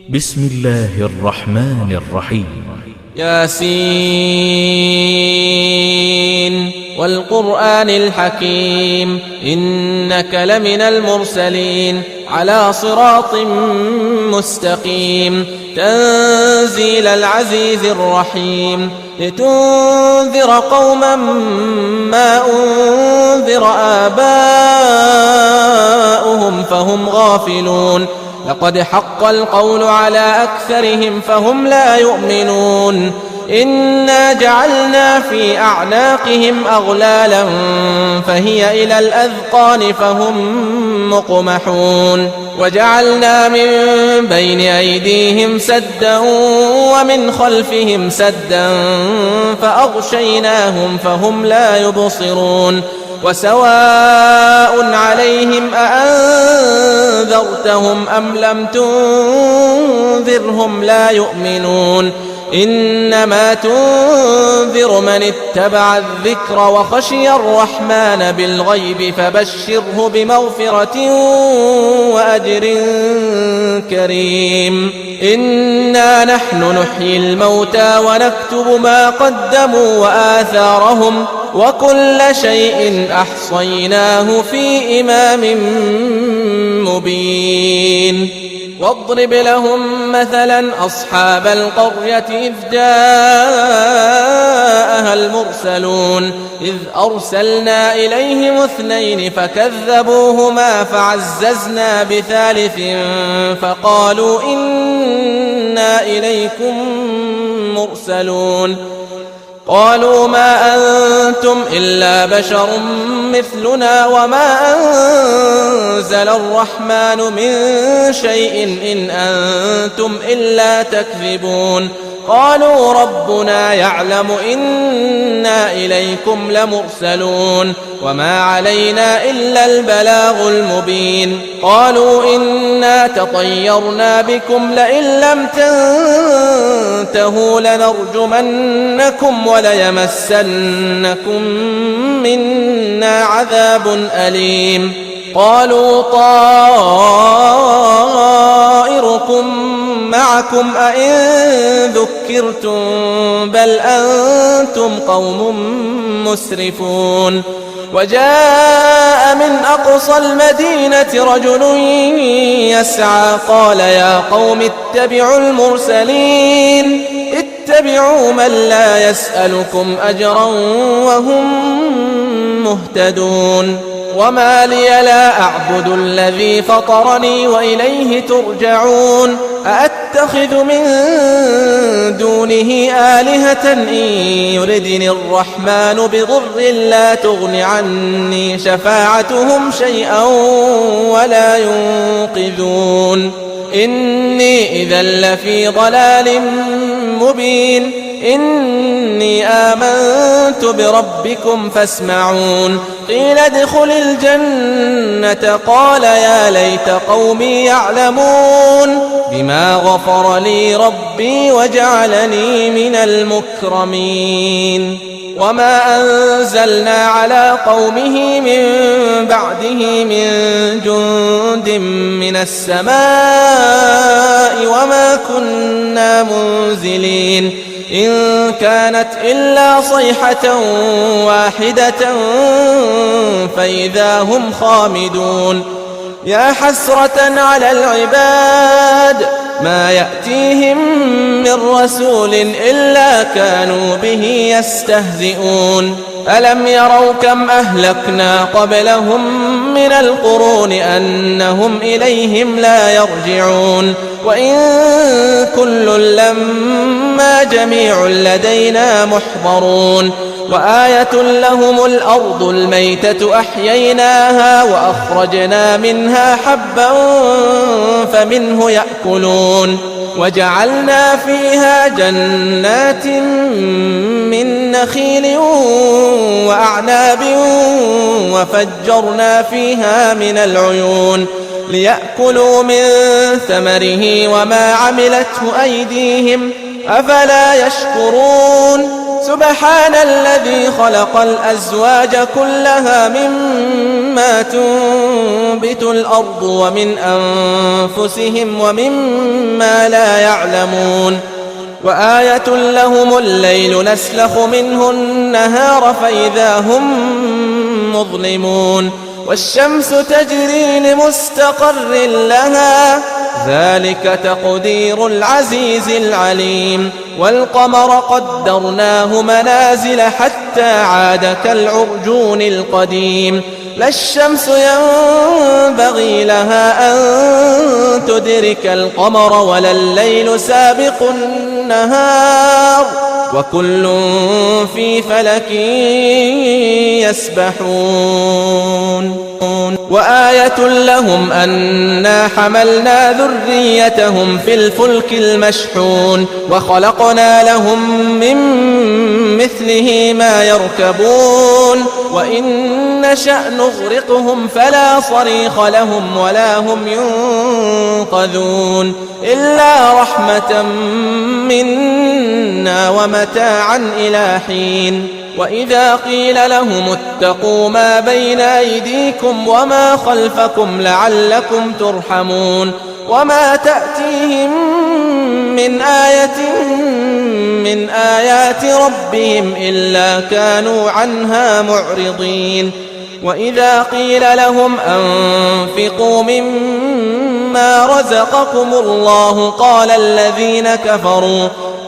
بسم الله الرحمن الرحيم. ياسين والقرآن الحكيم إنك لمن المرسلين على صراط مستقيم تنزيل العزيز الرحيم لتنذر قوما ما أنذر آباؤهم فهم غافلون لقد حق القول على أكثرهم فهم لا يؤمنون إنا جعلنا في أعناقهم أغلالا فهي إلى الأذقان فهم مقمحون وجعلنا من بين أيديهم سدا ومن خلفهم سدا فأغشيناهم فهم لا يبصرون وسواء عليهم أأنذرتهم أم لم تنذرهم لا يؤمنون إنما تنذر من اتبع الذكر وخشي الرحمن بالغيب فبشره بمغفرة وأجر كريم إنا نحن نحيي الموتى ونكتب ما قدموا وآثارهم وكل شيء أحصيناه في إمام مبين واضرب لهم مثلا أصحاب القرية إذ جاءها المرسلون إذ أرسلنا إليهم اثنين فكذبوهما فعززنا بثالث فقالوا إنا إليكم مرسلون قالوا ما أنتم إلا بشر مثلنا وما أنزل الرحمن من شيء إن أنتم إلا تكذبون قالوا ربنا يعلم إنا إليكم لمرسلون وما علينا إلا البلاغ المبين قالوا إنا تطيرنا بكم لئن لم تنتهوا لنرجمنكم وليمسنكم منا عذاب أليم قالوا طائركم معكم أئن ذكرتم بل أنتم قوم مسرفون وجاء من أقصى المدينة رجل يسعى قال يا قوم اتبعوا المرسلين اتبعوا من لا يسألكم أجرا وهم مهتدون وما لي لا أعبد الذي فطرني وإليه ترجعون أأتخذ من دونه آلهة إن يردني الرحمن بضر لا تغن عني شفاعتهم شيئا ولا ينقذون إني إذا لفي ضلال مبين إني آمنت بربكم فاسمعون قيل ادخل الجنة قال يا ليت قومي يعلمون بما غفر لي ربي وجعلني من المكرمين وما أنزلنا على قومه من بعده من جند من السماء وما كنا منزلين إن كانت إلا صيحة واحدة فإذا هم خامدون يا حسرة على العباد ما يأتيهم من رسول إلا كانوا به يستهزئون ألم يروا كم أهلكنا قبلهم من القرون أنهم إليهم لا يرجعون وإن كل لما جميع لدينا محضرون وآية لهم الأرض الميتة أحييناها وأخرجنا منها حبا فمنه يأكلون وجعلنا فيها جنات من نخيل وأعناب وفجرنا فيها من العيون ليأكلوا من ثمره وما عملته أيديهم أفلا يشكرون سبحان الذي خلق الأزواج كلها مما تنبت الأرض ومن أنفسهم ومما لا يعلمون وآية لهم الليل نسلخ منه النهار فإذا هم مظلمون والشمس تجري لمستقر لها ذلك تقدير العزيز العليم والقمر قدرناه منازل حتى عاد كالعرجون القديم لا الشمس ينبغي لها أن تدرك القمر ولا الليل سابق النهار وكل في فلك يسبحون وآية لهم أنا حملنا ذريتهم في الفلك المشحون وخلقنا لهم من مثله ما يركبون وإن نشأ نغرقهم فلا صريخ لهم ولا هم ينقذون إلا رحمة منا ومتاعا إلى حين وإذا قيل لهم اتقوا ما بين أيديكم وما خلفكم لعلكم ترحمون وما تأتيهم من آية من آيات ربهم إلا كانوا عنها معرضين وإذا قيل لهم أنفقوا مما رزقكم الله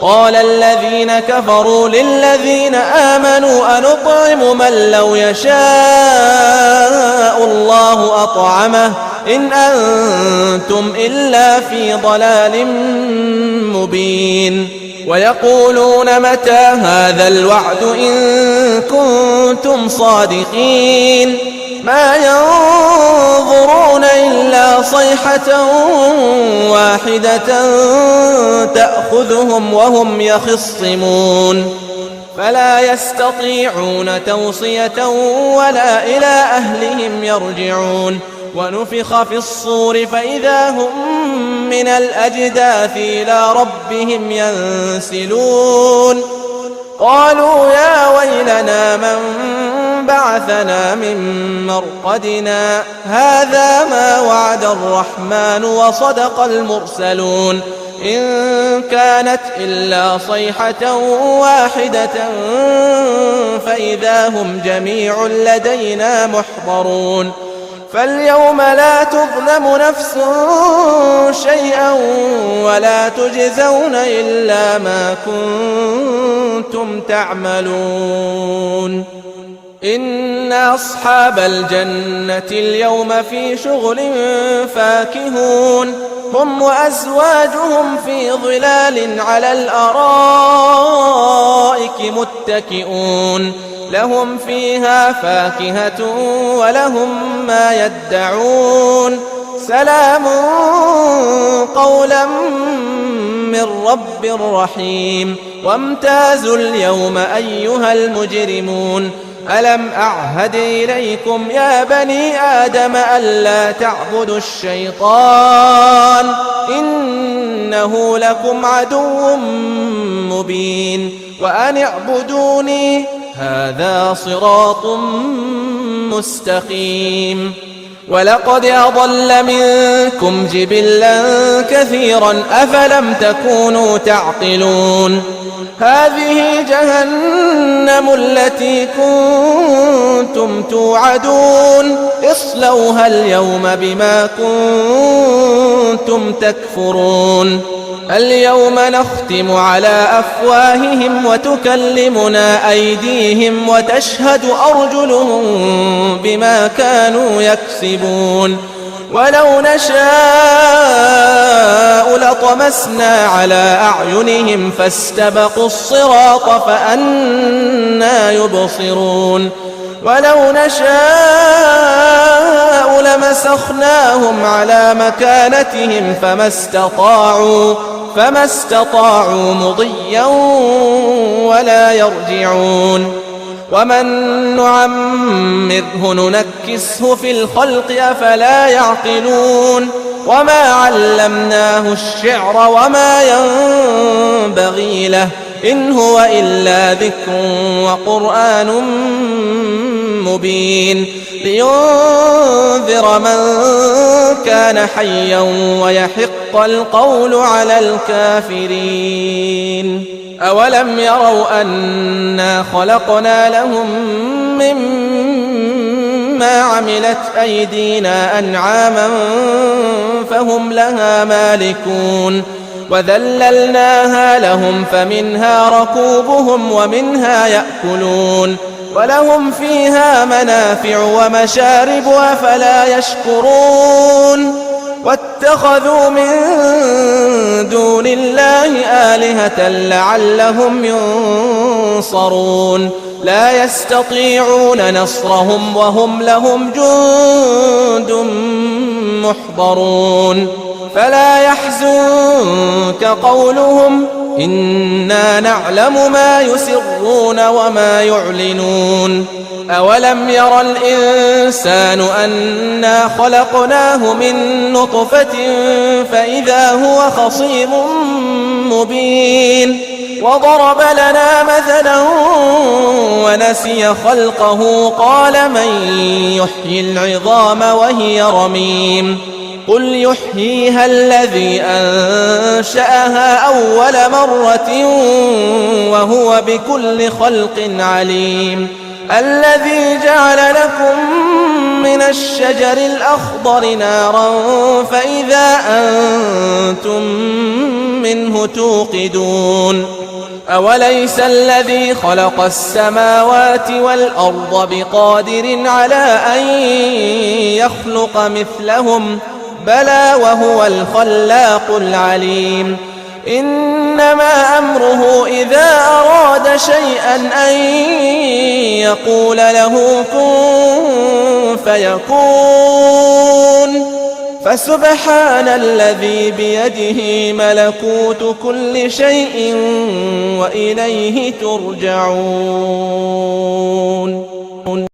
قال الذين كفروا للذين آمنوا أنطعم من لو يشاء الله أطعمه إن أنتم إلا في ضلال مبين ويقولون متى هذا الوعد إن كنتم صادقين ما ينظرون إلا صيحة واحدة تأخذهم وهم يخصمون فلا يستطيعون توصية ولا إلى أهلهم يرجعون ونفخ في الصور فإذا هم من الأجداث إلى ربهم ينسلون قالوا يا ويلنا من بعثنا من مرقدنا هذا ما وعد الرحمن وصدق المرسلون إن كانت إلا صيحة واحدة فإذا هم جميع لدينا محضرون فاليوم لا تظلم نفس شيئا ولا تجزون إلا ما كنتم تعملون إن أصحاب الجنة اليوم في شغل فاكهون هم وأزواجهم في ظلال على الأرائك متكئون لهم فيها فاكهة ولهم ما يدعون سلام قولا من رب رحيم وامتازوا اليوم أيها المجرمون ألم أعهد إليكم يا بني آدم ألا تعبدوا الشيطان إنه لكم عدو مبين وأن اعبدوني هذا صراط مستقيم ولقد أضل منكم جبلا كثيرا أفلم تكونوا تعقلون هذه جهنم التي كنتم توعدون اصلوها اليوم بما كنتم تكفرون اليوم نختم على أفواههم وتكلمنا أيديهم وتشهد أرجلهم بما كانوا يكسبون ولو نشاء لطمسنا على أعينهم فاستبقوا الصراط فأنى يبصرون ولو نشاء لمسخناهم على مكانتهم فما استطاعوا مضيا ولا يرجعون ومن نعمره ننكسه في الخلق أفلا يعقلون وما علمناه الشعر وما ينبغي له إن هو إلا ذكر وقرآن مبين لينذر من كان حيا ويحق القول على الكافرين. أولم يروا أنا خلقنا لهم مما عملت أيدينا أنعاما فهم لها مالكون وذللناها لهم فمنها ركوبهم ومنها يأكلون ولهم فيها منافع ومشارب أفلا يشكرون. واتخذوا من دون الله آلهة لعلهم ينصرون لا يستطيعون نصرهم وهم لهم جند محضرون. فلا يحزنك قولهم إنا نعلم ما يسرون وما يعلنون. أولم ير الإنسان أنا خلقناه من نطفة فإذا هو خصيم مبين وضرب لنا مثلا ونسي خلقه قال من يحيي العظام وهي رميم قل يحييها الذي أنشأها أول مرة وهو بكل خلق عليم. الذي جعل لكم من الشجر الأخضر نارا فإذا أنتم منه توقدون. أوليس الذي خلق السماوات والأرض بقادر على أن يخلق مثلهم بلى وهو الخلاق العليم. إنما أمره إذا أراد شيئا أن يقول له كن فيكون. فسبحان الذي بيده ملكوت كل شيء وإليه ترجعون.